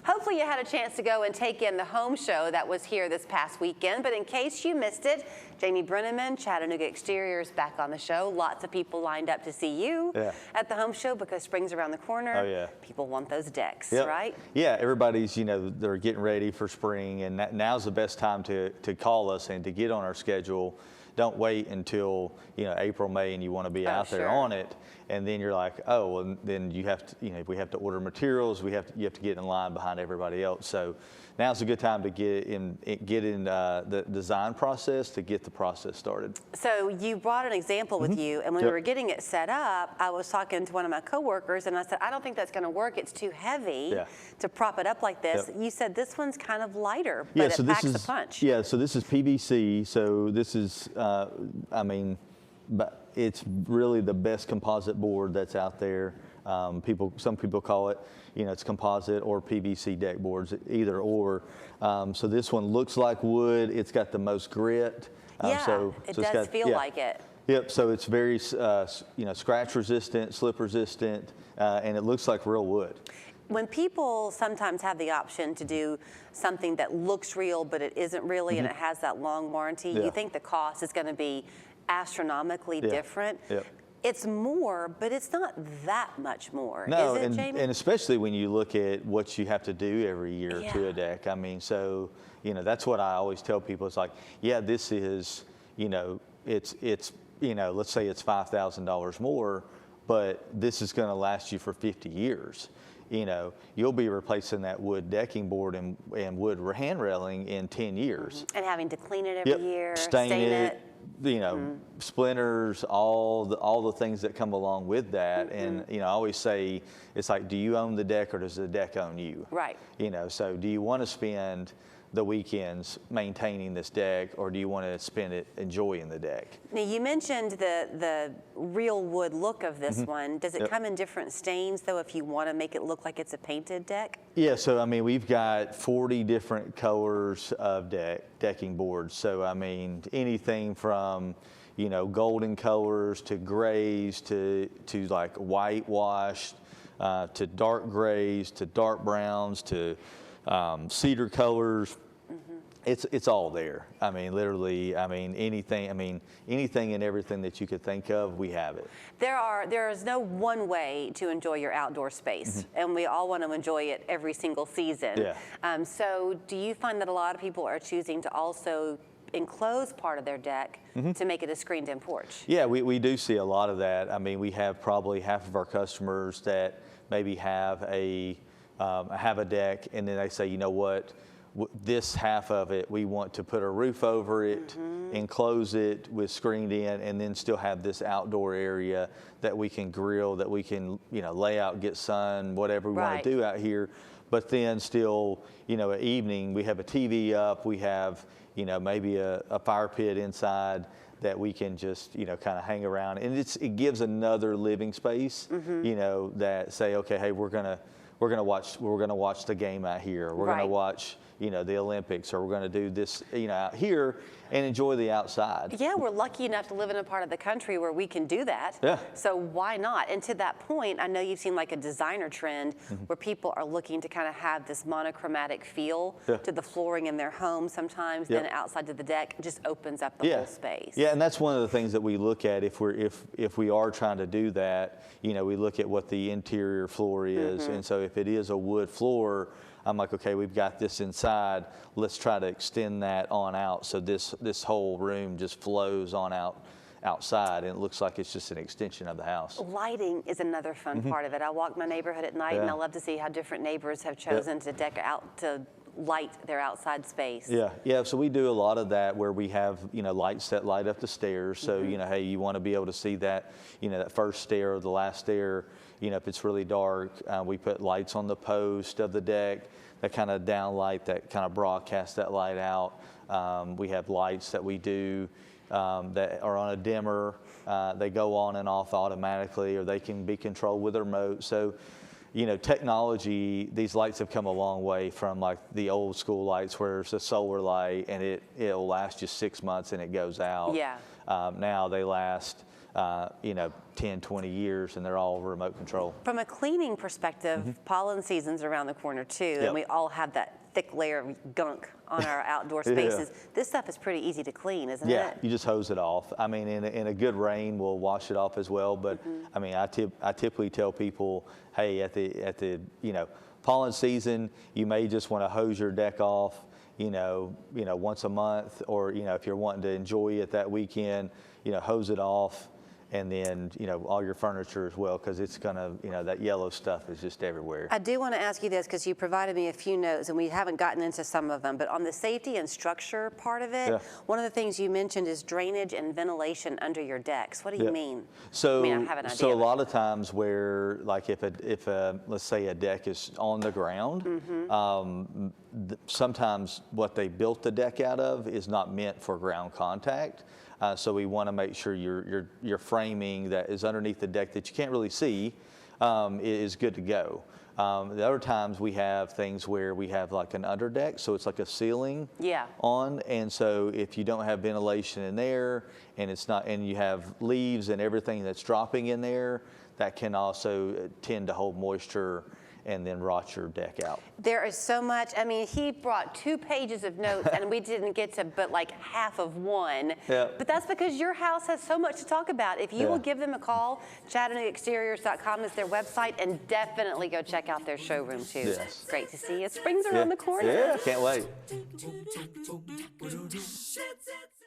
Hopefully you had a chance to go and take in the home show that was here this past weekend, but in case you missed it, Jamie Brenneman, Chattanooga Exteriors, back on the show. Lots of people lined up to see you at the home show because spring's around the corner. Oh, yeah. People want those decks, right? Yeah, everybody's, they're getting ready for spring, and now's the best time to call us and to get on our schedule. Don't wait until, April, May, and you want to be out there on it. And then you're like, oh, well, then you have to, we have to order materials. You have to get in line behind everybody else. So now's a good time to get in the design process to get the process started. So you brought an example with you, and when we were getting it set up, I was talking to one of my coworkers, and I said, I don't think that's going to work. It's too heavy to prop it up like this. You said this one's kind of lighter, but it packs a punch. Yeah, so this is PVC. So this is, but it's really the best composite board that's out there. Some people call it, it's composite or PVC deck boards, either or. So this one looks like wood. It's got the most grit. It does feel like it. Yep. So it's very, scratch resistant, slip resistant, and it looks like real wood. When people sometimes have the option to do something that looks real, but it isn't really, and it has that long warranty, you think the cost is going to be astronomically different. It's more, but it's not that much more, no, is it, Jamie? And especially when you look at what you have to do every year to a deck. I mean, so, that's what I always tell people. It's like, this is, it's let's say it's $5,000 more, but this is going to last you for 50 years. You'll be replacing that wood decking board and wood hand railing in 10 years. And having to clean it every year, stain it. Splinters, all the things that come along with that. And, I always say, it's like, do you own the deck or does the deck own you? Right. So do you want to spend the weekends maintaining this deck, or do you want to spend it enjoying the deck? Now, you mentioned the real wood look of this one. Does it come in different stains, though, if you want to make it look like it's a painted deck? Yeah, so, we've got 40 different colors of decking boards. So, anything from, golden colors to grays to like whitewashed, to dark grays, to dark browns, to cedar colors. It's all there. Literally, anything and everything that you could think of, we have it. There is no one way to enjoy your outdoor space, and we all want to enjoy it every single season. So do you find that a lot of people are choosing to also enclose part of their deck to make it a screened-in porch? Yeah, we do see a lot of that. We have probably half of our customers that maybe have a deck, and then they say, you know what, this half of it, we want to put a roof over it, enclose it with screened in, and then still have this outdoor area that we can grill, that we can, lay out, get sun, whatever we want to do out here. But then still, at evening, we have a TV up, we have, maybe a fire pit inside that we can just, kind of hang around. And it gives another living space, that say, okay, hey, we're gonna watch the game out here. We're gonna watch, the Olympics, or we're gonna do this, out here and enjoy the outside. Yeah, we're lucky enough to live in a part of the country where we can do that. Yeah. So why not? And to that point, I know you've seen like a designer trend where people are looking to kind of have this monochromatic feel to the flooring in their home sometimes, then outside to the deck, it just opens up the whole space. Yeah, and that's one of the things that we look at if we are trying to do that. We look at what the interior floor is, and so if it is a wood floor, I'm like, okay, we've got this inside. Let's try to extend that on out so this whole room just flows on outside, and it looks like it's just an extension of the house. Lighting is another fun part of it. I walk my neighborhood at night, and I love to see how different neighbors have chosen to deck out to light their outside space. Yeah. So we do a lot of that where we have lights that light up the stairs. So hey, you want to be able to see that that first stair or the last stair. If it's really dark, we put lights on the post of the deck that kind of downlight, that kind of broadcast that light out. We have lights that we do that are on a dimmer. They go on and off automatically, or they can be controlled with a remote. So, technology, these lights have come a long way from like the old school lights where it's a solar light and it'll last you 6 months and it goes out. Yeah. Now they last you know, 10, 20 years, and they're all remote control. From a cleaning perspective, pollen season's around the corner too, and we all have that thick layer of gunk on our outdoor spaces. This stuff is pretty easy to clean, isn't it? Yeah, you just hose it off. I mean, in a good rain, we'll wash it off as well. But I mean, I typically tell people, hey, at the you know, pollen season, you may just want to hose your deck off, you know, once a month, or you know, if you're wanting to enjoy it that weekend, you know, hose it off. And then, you know, all your furniture as well, because it's gonna, you know, that yellow stuff is just everywhere. I do want to ask you this, because you provided me a few notes, and we haven't gotten into some of them, but on the safety and structure part of it, one of the things you mentioned is drainage and ventilation under your decks. What do you mean? So, I mean, I have an idea, so a lot of times where, like if let's say a deck is on the ground, sometimes what they built the deck out of is not meant for ground contact. So we want to make sure your framing that is underneath the deck that you can't really see is good to go. The other times we have things where we have like an underdeck, so it's like a ceiling on, and so if you don't have ventilation in there, and it's not, and you have leaves and everything that's dropping in there, that can also tend to hold moisture and then rot your deck out. There is so much. I mean, he brought 2 pages of notes, and we didn't get to but like half of one. But that's because your house has so much to talk about. If you will give them a call, chattanoogaexteriors.com is their website, and definitely go check out their showroom too. Yes. Great to see you. Spring's around the corner. Yeah, can't wait.